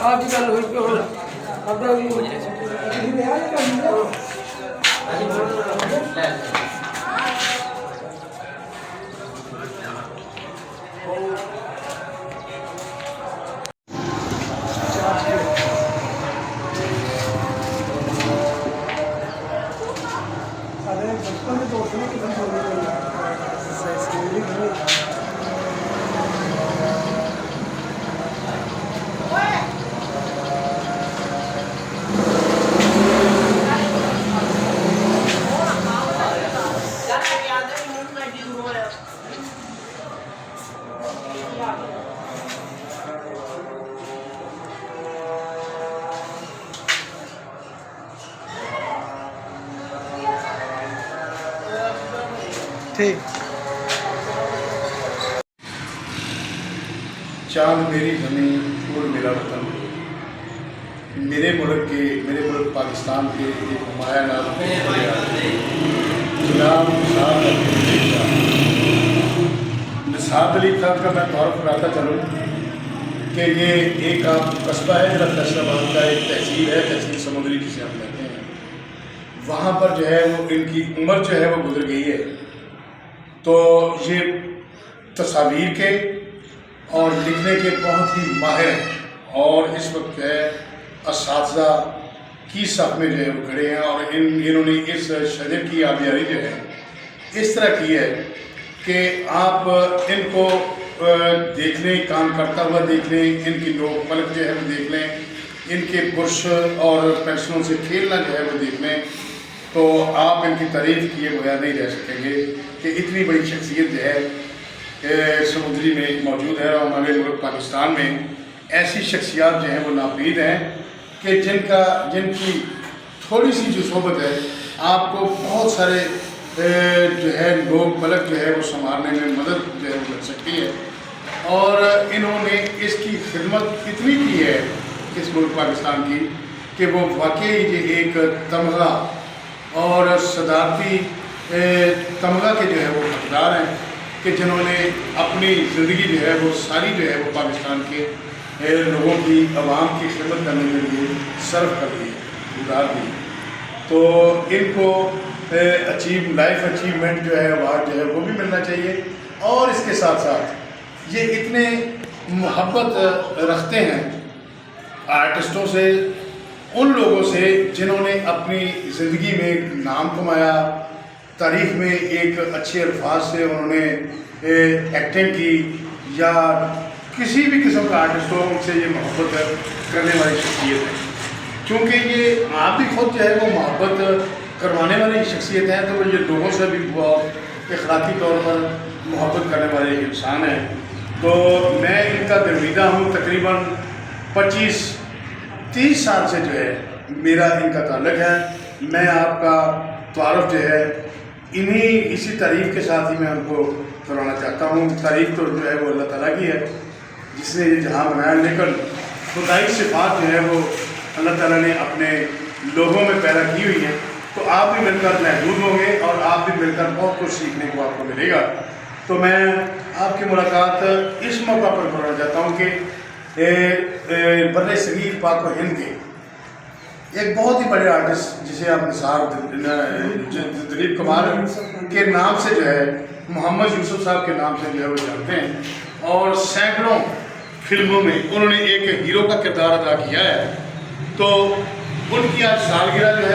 آپ کی گل ہوئی کہ ہوں ابدا بھی چاند میری زمین پھول میرا وطن، میرے ملک پاکستان کے ایک نمایاں نام جناب نثار علی خان کا میں تعارف کراتا چلوں کہ یہ ایک قصبہ ہے ضلع فیصل آباد کا، ایک تحصیل ہے، تحصیل سمندری جسے ہم کہتے ہیں۔ وہاں پر جو ہے وہ ان کی عمر جو ہے وہ گزر گئی ہے، تو یہ تصاویر کے اور لکھنے کے بہت ہی ماہر ہیں، اور اس وقت ہے اساتذہ کی صف میں جو ہے وہ کھڑے ہیں، اور انہوں نے اس شجر کی آبیاری جو ہے اس طرح کی ہے کہ آپ ان کو دیکھ لیں، کام کرتا ہوا دیکھ لیں، ان کی نوک پلک جو ہے وہ دیکھ لیں، ان کے برش اور پینسلوں سے کھیلنا جو ہے وہ دیکھ لیں، تو آپ ان کی تعریف کیے بغیر نہیں رہ سکیں گے کہ اتنی بڑی شخصیت جو ہے سمندری میں موجود ہے۔ اور ہمارے ملک پاکستان میں ایسی شخصیات جو ہیں وہ ناپید ہیں کہ جن کی تھوڑی سی جو صحبت ہے آپ کو بہت سارے جو ہے لوگ پلک جو ہے وہ سنبھالنے میں مدد جو ہے وہ لگ سکتی ہے، اور انہوں نے اس کی خدمت اتنی کی ہے اس ملک پاکستان کی کہ وہ واقعی یہ ایک تمغہ اور صدارتی تمغہ کے جو ہے وہ حقدار ہیں کہ جنہوں نے اپنی زندگی جو ہے وہ ساری جو ہے وہ پاکستان کے لوگوں کی عوام کی خدمت کرنے کے لیے صرف کر دی، گزار دی۔ تو ان کو لائف اچیومنٹ جو ہے ایوارڈ جو ہے وہ بھی ملنا چاہیے، اور اس کے ساتھ ساتھ یہ اتنے محبت رکھتے ہیں آرٹسٹوں سے، ان لوگوں سے جنہوں نے اپنی زندگی میں نام کمایا، تاریخ میں ایک اچھے الفاظ سے انہوں نے ایکٹنگ کی، یا کسی بھی قسم کا آرٹسٹ ہو، ان سے یہ محبت کرنے والی شخصیت ہے۔ چونکہ یہ آپ بھی خود جو ہے وہ محبت کروانے والی شخصیت ہے، تو یہ لوگوں سے بھی بہت اخلاقی طور پر محبت کرنے والے انسان ہیں۔ تو میں ان کا درویدہ ہوں، تقریباً 25-30 سال سے جو ہے میرا ان کا تعلق ہے۔ میں آپ کا تعارف جو ہے اسی تعریف کے ساتھ ہی میں ان کو کرانا چاہتا ہوں۔ تعریف تو جو ہے وہ اللہ تعالیٰ کی ہے جس نے یہ جہاں بنایا، لیکن خدائی صفات جو ہے وہ اللہ تعالیٰ نے اپنے لوگوں میں پیدا کی ہوئی ہیں، تو آپ بھی مل کر محدود ہوں گے، اور آپ بھی مل کر بہت کچھ سیکھنے کو آپ کو ملے گا۔ تو میں آپ کی ملاقات اس موقع پر کرانا چاہتا ہوں کہ بر صغیر پاک و ہند کے ایک بہت ہی بڑے آرٹسٹ جسے آپ نثار دلیپ کمار کے نام سے جو ہے، محمد یوسف صاحب کے نام سے جو ہے وہ جانتے ہیں، اور سینکڑوں فلموں میں انہوں نے ایک ہیرو کا کردار ادا کیا ہے۔ تو ان کی آج سالگرہ جو ہے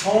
100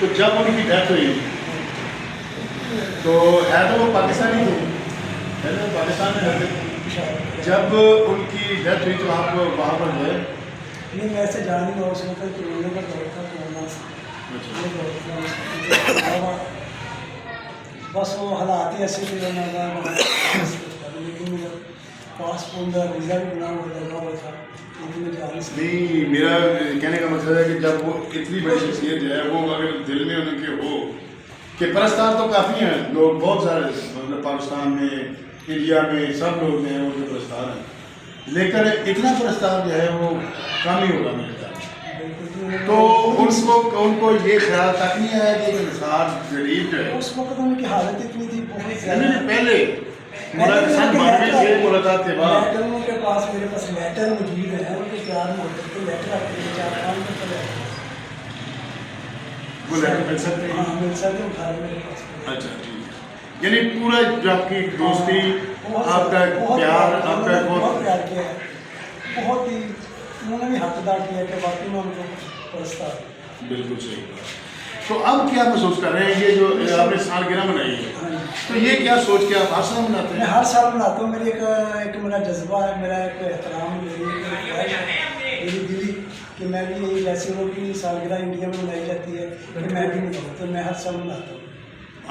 تو جب ان کی ڈیتھ ہوئی تو ہے تو وہ پاکستانی تھے، ہے نا، پاکستان میں رہتے تھے، جب ان کی ڈیتھ ہوئی تو آپ وہاں پر گئے؟ نہیں میں ایسے جا نہیں ہوا، اس وقت کرونا کا دور تھا، کرونا بس وہ حالات ہی ایسے تھے لیکن میرا پاسپورٹ کا ویزا بھی بنا ہوا لگا ہوا تھا لیکن میں جا نہیں سکتا۔ نہیں، میرا کہنے کا مطلب ہے کہ جب وہ اتنی بڑی شخصیت ہے، وہ اگر دل میں ان کے ہو کہ پرستار تو کافی ہیں لوگ، بہت سارے مطلب پاکستان میں، انڈیا میں سب لوگ ہیں وہ جو پرستار ہیں، لیکن اتنا پرستار جو ہے وہ کم ہی ہوگا میرے خیال میں۔ تو ان کو یہ خیال تک نہیں آیا کہ انسان غریب جو ہے، اس وقت ان کی حالت اتنی تھی بہت زیادہ، پہلے ملاقات کے بعد لیٹروں کے پاس میرے پاس لیٹر موجود ہے، ان کے پیار محبت کے لیٹر آتے ہیں، 4-5 لیٹر وہ لیٹر مل سکتے ہیں؟ ہاں مل سکتے ہیں، گھر میرے پاس۔ اچھا ٹھیک ہے، یعنی پورا جو آپ کی دوستی، آپ کا پیار، آپ کا بہت پیار کیا ہے، بہت ہی انہوں نے بھی حق ادا کیا کہ باقی میں ان کو پرستار۔ بالکل صحیح بات۔ تو اب کیا محسوس کر رہے ہیں، یہ جو آپ نے سالگرہ منائی ہے، تو یہ کیا سوچ کے آپ ہر سال مناتے میں ہیں؟ ہر سال مناتا ہوں، میری ایک میرا جذبہ ہے، میرا ایک احترام، میری ایک خواہش ہے میری دلی کہ میں بھی یہی جیسے وہ بھی سالگرہ انڈیا میں منائی جاتی ہے کہ میں بھی مناؤں، تو میں ہر سال مناتا ہوں۔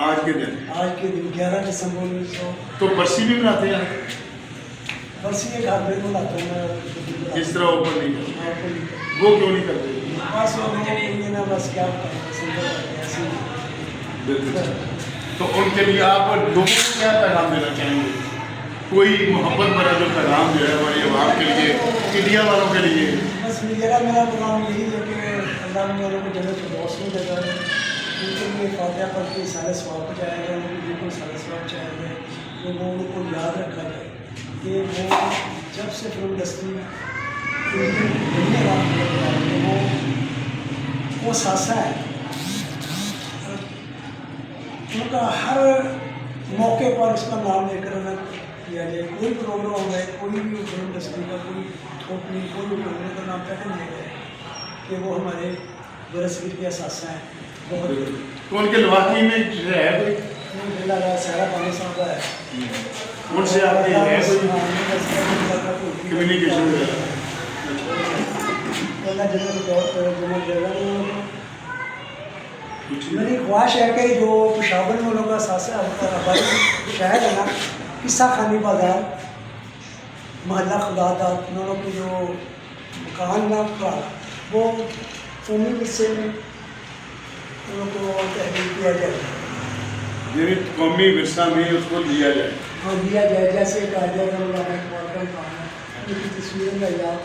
آج کے دن، آج کے دن 11 دسمبر 1900 تو برسی بھی مناتے ہیں؟ برسی کے گھر میں مناتا ہوں میں، اس طرح اوپر نہیں کرتے، وہ کیوں نہیں کرتے؟ بس وہ لوگوں کے لیے نا بس کیا سمجھا ایسے ہی۔ بالکل۔ تو ان کے لیے آپ لوگوں کو کیا پیغام دینا چاہیں گے؟ کوئی محبت بھرا جو پیغام جو ہے وہ یہ آپ کے لیے، انڈیا والوں کے لیے؟ بس میرا پیغام یہی ہے کہ اللہ نے والوں کو جنت فردوس میں جگہ ہے، ان کے لیے فاتحہ پڑھ کے سارے ثواب پہنچایا جائے، ان کے لیے کو سارے ثواب پہنچایا جائے، لوگوں کو یاد رکھا جائے کہ وہ جب سے فلم انڈسٹری وہ ساسا ہے، ان کا ہر موقع پر اس کا نام لے کر نہ کیا جائے، کوئی پروگرام ہے، کوئی بھی فلم انڈسٹری کا کوئی تھوپنی، کوئی بھی پروگرام کا نام پہلے لیا جائے کہ وہ ہمارے برصغیر کے اثاثہ ہیں۔ بہت تو ان کے لواحقی میں جو ہے کوئی لگا سارا پانی صاحب ہے، ان سے آپ کی ہے کوئی کمیونیکیشن وغیرہ؟ میری خواہش ہے کہ جو پشاور میں لوگوں کا ساسا آبائی شہر ہے نا، قصہ خانی بازار، محلہ خدا داد، انہوں کی جو مکان نا کا وہ قومی ورثے میں ان کو تحریر کیا جائے، یعنی قومی ورثہ میں اس کو لیا جائے، اور دیا جائے، جیسے کہا جائے کہ علامہ اقبال کا کام ہے، ان کی تصویریں کا یاد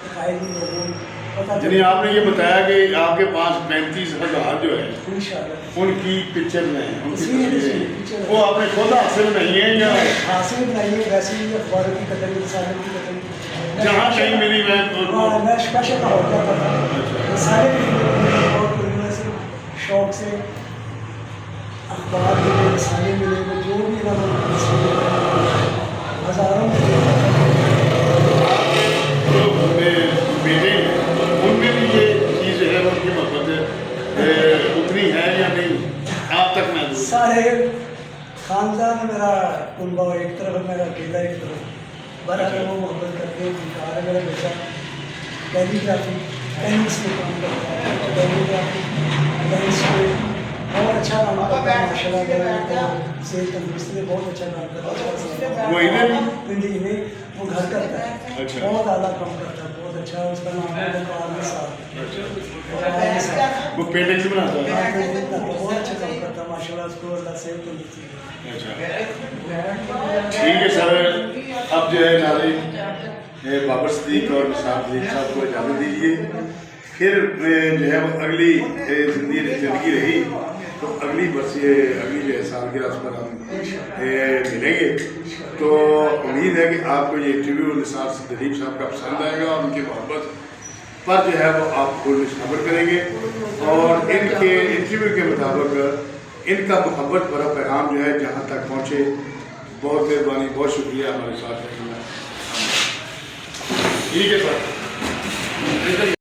دکھائی دی لوگوں کو پتہ چلا۔ یعنی آپ نے یہ بتایا کہ آپ کے پاس 35,000 جو ہے انشاءاللہ ان کی پکچر میں ہیں، ان کی تصویریں تصویریں، وہ آپ نے خود حاصل نہیں ہیں یا حاصل بنائیے، ویسے ہی اخباروں کی قدر رسالے کی قدر جہاں کہیں ملی میں میں اسپیشل ہو گیا تھا سارے اور میں سے شوق سے اخبار ملے، رسالے ملے، وہ جو بھی ہزاروں بیٹے ان میں بھی یہ چیز ہے، ان کی محبت اتنی ہے یا نہیں آپ تک محدود؟ سارے خاندان میرا کنبہ ایک طرف، میرا اکیلا ایک طرف، برابر وہ محبت کرتے ہیں۔ بیکار ہے میرا بیٹا کیلیگرافی ٹینس میں کام کرتا ہے، کیلیگرافی ٹینس میں بہت اچھا کام کرتا ہے، ماشاء اللہ صحت تندرستی میں بہت اچھا کام کرتا ہے، وہ ادھر پنڈی میں وہ گھر کرتا ہے، بہت اعلیٰ کام کرتا ہے، بہت اچھا، اس کا نام ہے وقار صاحب، وہ پینٹنگز بناتا ہے؟ بہت اچھا کام کرتا ہے ماشاء اللہ، اس کو اللہ صحت تندرستی ہے۔ ٹھیک ہے سر، اب جو ہے ناظرین بابر صدیق اور نثار صدیق صاحب کو اجازت دیجیے، پھر جو ہے وہ اگلی زندگی رہی تو اگلی برسی اگلی جو ہے سالگرہ اس پر ہم ملیں گے، تو امید ہے کہ آپ کو یہ انٹرویو نثار صدیق صاحب کا پسند آئے گا اور ان کی محبت پر جو ہے وہ آپ کو نشابر کریں گے، اور ان کے انٹرویو کے مطابق ان کا محبت بھرا پیغام جو ہے جہاں تک پہنچے۔ بہت مہربانی، بہت شکریہ ہمارے ساتھ رہنے کا۔ ٹھیک ہے سر۔